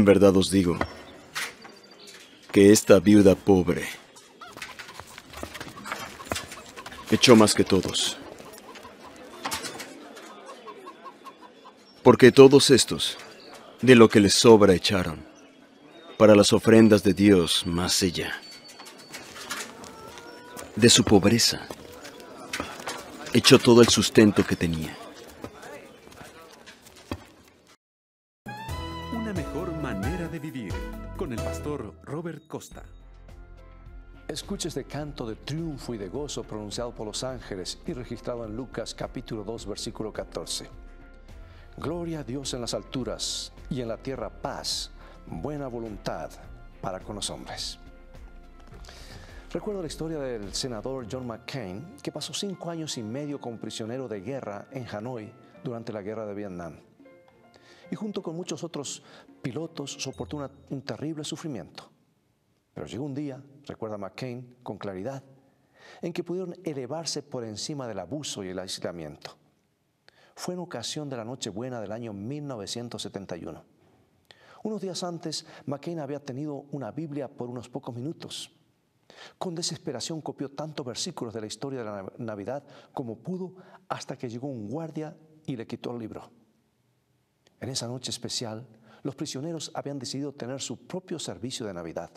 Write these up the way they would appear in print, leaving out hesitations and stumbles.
En verdad os digo que esta viuda pobre echó más que todos. Porque todos estos, de lo que les sobra echaron, para las ofrendas de Dios, más ella, de su pobreza, echó todo el sustento que tenía. Una mejor manera de vivir, con el pastor Robert Costa. Escucha este canto de triunfo y de gozo pronunciado por los ángeles y registrado en Lucas capítulo 2, versículo 14. Gloria a Dios en las alturas y en la tierra paz, buena voluntad para con los hombres. Recuerdo la historia del senador John McCain, que pasó 5 años y medio como prisionero de guerra en Hanoi durante la guerra de Vietnam. Y junto con muchos otros pilotos soportó un terrible sufrimiento. Pero llegó un día, recuerda McCain con claridad, en que pudieron elevarse por encima del abuso y el aislamiento. Fue en ocasión de la Nochebuena del año 1971. Unos días antes, McCain había tenido una Biblia por unos pocos minutos. Con desesperación copió tantos versículos de la historia de la Navidad como pudo, hasta que llegó un guardia y le quitó el libro. En esa noche especial, los prisioneros habían decidido tener su propio servicio de Navidad.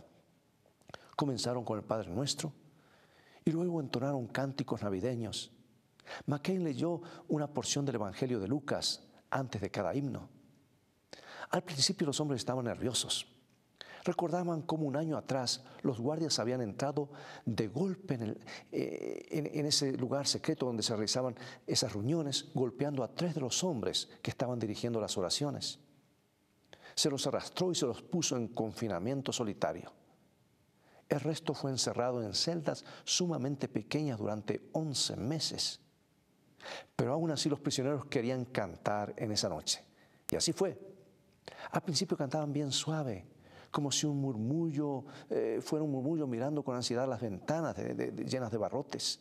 Comenzaron con el Padre Nuestro y luego entonaron cánticos navideños. McCain leyó una porción del Evangelio de Lucas antes de cada himno. Al principio los hombres estaban nerviosos. Recordaban cómo un año atrás los guardias habían entrado de golpe en ese lugar secreto donde se realizaban esas reuniones, golpeando a 3 de los hombres que estaban dirigiendo las oraciones. Se los arrastró y se los puso en confinamiento solitario. El resto fue encerrado en celdas sumamente pequeñas durante 11 meses. Pero aún así los prisioneros querían cantar en esa noche. Y así fue. Al principio cantaban bien suave, como si un murmullo fuera un murmullo mirando con ansiedad las ventanas llenas de barrotes.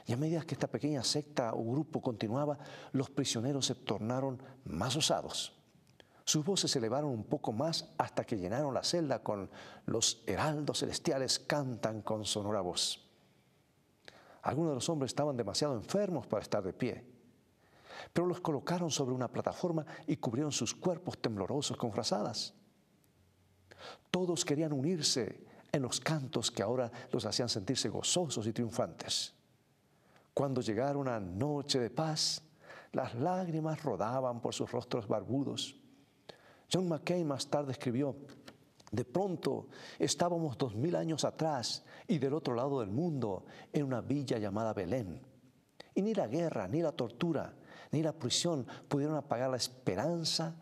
Y a medida que esta pequeña secta o grupo continuaba, los prisioneros se tornaron más osados. Sus voces se elevaron un poco más hasta que llenaron la celda con los heraldos celestiales cantan con sonora voz. Algunos de los hombres estaban demasiado enfermos para estar de pie, pero los colocaron sobre una plataforma y cubrieron sus cuerpos temblorosos con frazadas. Todos querían unirse en los cantos que ahora los hacían sentirse gozosos y triunfantes. Cuando llegara una noche de paz, las lágrimas rodaban por sus rostros barbudos. John McCain más tarde escribió: de pronto estábamos 2000 años atrás y del otro lado del mundo, en una villa llamada Belén. Y ni la guerra, ni la tortura, ni la prisión pudieron apagar la esperanza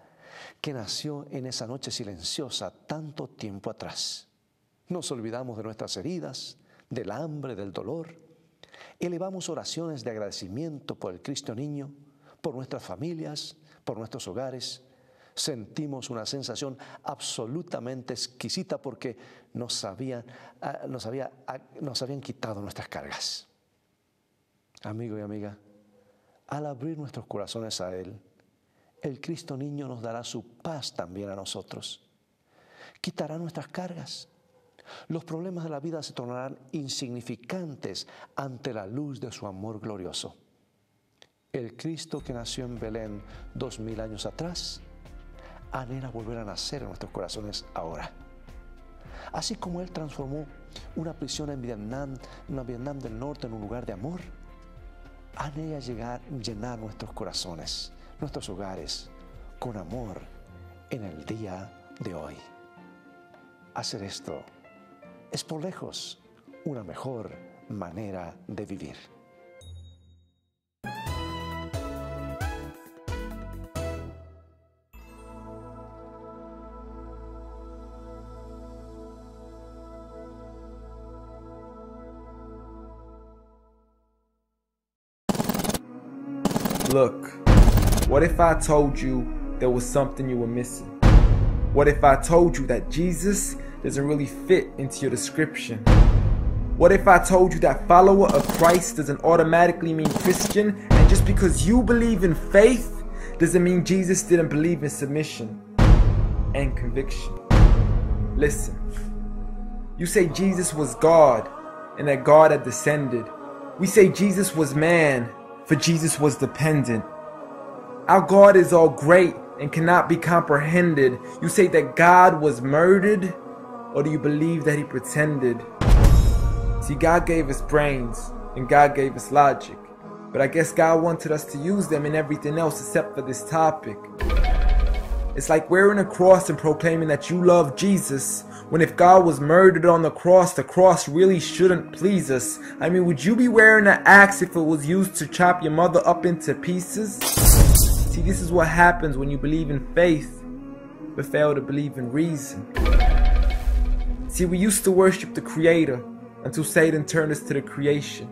que nació en esa noche silenciosa tanto tiempo atrás. Nos olvidamos de nuestras heridas, del hambre, del dolor. Elevamos oraciones de agradecimiento por el Cristo niño, por nuestras familias, por nuestros hogares. Sentimos una sensación absolutamente exquisita porque nos habían quitado nuestras cargas. Amigo y amiga, al abrir nuestros corazones a Él, el Cristo niño nos dará su paz también a nosotros. Quitará nuestras cargas. Los problemas de la vida se tornarán insignificantes ante la luz de su amor glorioso. El Cristo que nació en Belén 2000 años atrás anhela volver a nacer en nuestros corazones ahora. Así como Él transformó una prisión en Vietnam del Norte en un lugar de amor, anhela llenar nuestros corazones, nuestros hogares, con amor en el día de hoy. Hacer esto es por lejos una mejor manera de vivir. Look, what if I told you there was something you were missing? What if I told you that Jesus doesn't really fit into your description? What if I told you that follower of Christ doesn't automatically mean Christian, and just because you believe in faith doesn't mean Jesus didn't believe in submission? and conviction. Listen, you say Jesus was God and that God had descended. We say Jesus was man, for Jesus was dependent. Our God is all great and cannot be comprehended. You say that God was murdered, or do you believe that he pretended? See, God gave us brains and God gave us logic, but I guess God wanted us to use them in everything else except for this topic. It's like wearing a cross and proclaiming that you love Jesus, when if God was murdered on the cross really shouldn't please us. I mean, would you be wearing an axe if it was used to chop your mother up into pieces? See, this is what happens when you believe in faith, but fail to believe in reason. See, we used to worship the Creator until Satan turned us to the creation.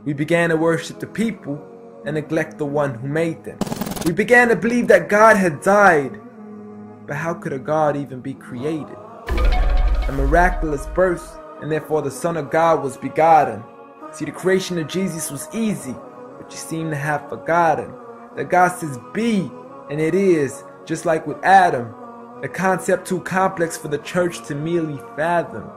We began to worship the people and neglect the one who made them. We began to believe that God had died, but how could a God even be created? A miraculous birth, and therefore the Son of God was begotten. See, the creation of Jesus was easy, but you seem to have forgotten that God says be, and it is, just like with Adam, a concept too complex for the church to merely fathom.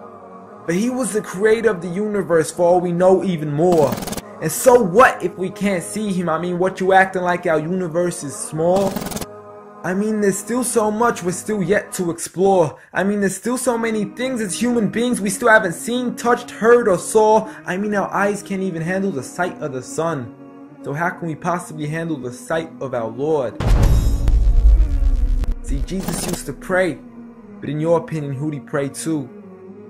But he was the creator of the universe, for all we know, even more. And so what if we can't see him? I mean, what, you acting like our universe is small? I mean, there's still so much we're still yet to explore. I mean, there's still so many things as human beings we still haven't seen, touched, heard, or saw. I mean, our eyes can't even handle the sight of the sun. So how can we possibly handle the sight of our Lord? See, Jesus used to pray, but in your opinion, who'd he pray to?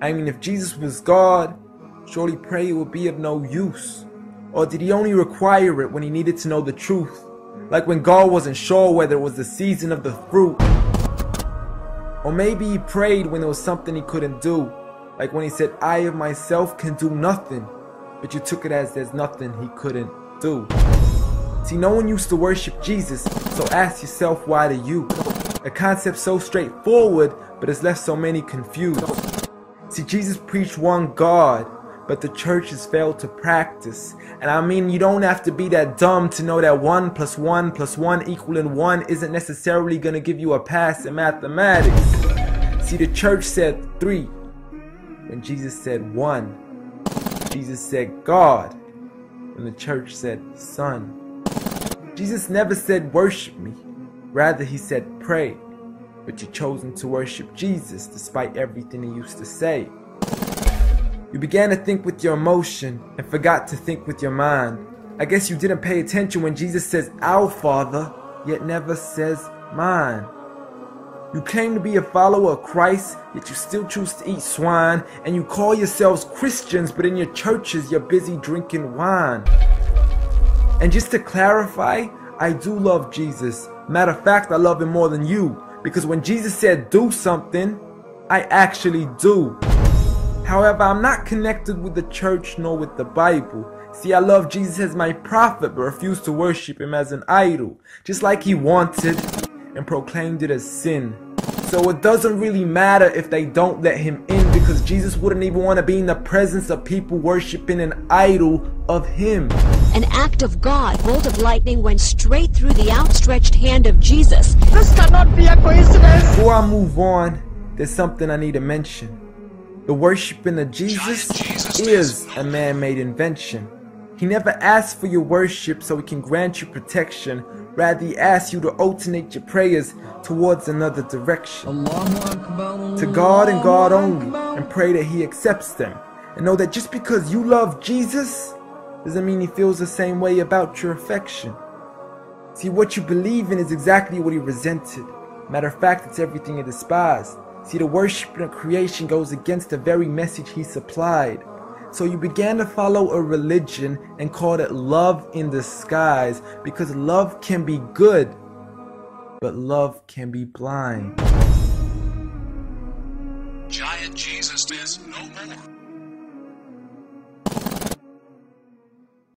I mean, if Jesus was God, surely prayer would be of no use. Or did he only require it when he needed to know the truth? Like when God wasn't sure whether it was the season of the fruit. Or maybe he prayed when there was something he couldn't do. Like when he said, I of myself can do nothing. But you took it as there's nothing he couldn't do. See, no one used to worship Jesus, so ask yourself, why do you? A concept so straightforward, but it's left so many confused. See, Jesus preached one God, but the church has failed to practice. And I mean, you don't have to be that dumb to know that 1 + 1 + 1 equaling 1 isn't necessarily going to give you a pass in mathematics. See, the church said 3, when Jesus said 1. Jesus said God, when the church said Son. Jesus never said worship me, rather he said pray. But you've chosen to worship Jesus despite everything he used to say. You began to think with your emotion and forgot to think with your mind. I guess you didn't pay attention when Jesus says our Father, yet never says mine. You claim to be a follower of Christ, yet you still choose to eat swine. And you call yourselves Christians, but in your churches you're busy drinking wine. And just to clarify, I do love Jesus. Matter of fact, I love him more than you. Because when Jesus said do something, I actually do. However, I'm not connected with the church nor with the Bible. See, I love Jesus as my prophet, but refuse to worship him as an idol, just like he wanted and proclaimed it as sin. So it doesn't really matter if they don't let him in, because Jesus wouldn't even want to be in the presence of people worshiping an idol of him. An act of God, bolt of lightning went straight through the outstretched hand of Jesus. This cannot be a coincidence. Before I move on, there's something I need to mention. The worshiping of Jesus is a man-made invention. He never asked for your worship so he can grant you protection. Rather, he asks you to alternate your prayers towards another direction. To God and God only, and pray that he accepts them. And know that just because you love Jesus, doesn't mean he feels the same way about your affection. See, what you believe in is exactly what he resented. Matter of fact, it's everything he despised. See, the worship of creation goes against the very message he supplied. So you began to follow a religion and called it love in disguise, because love can be good, but love can be blind. Giant Jesus is no more.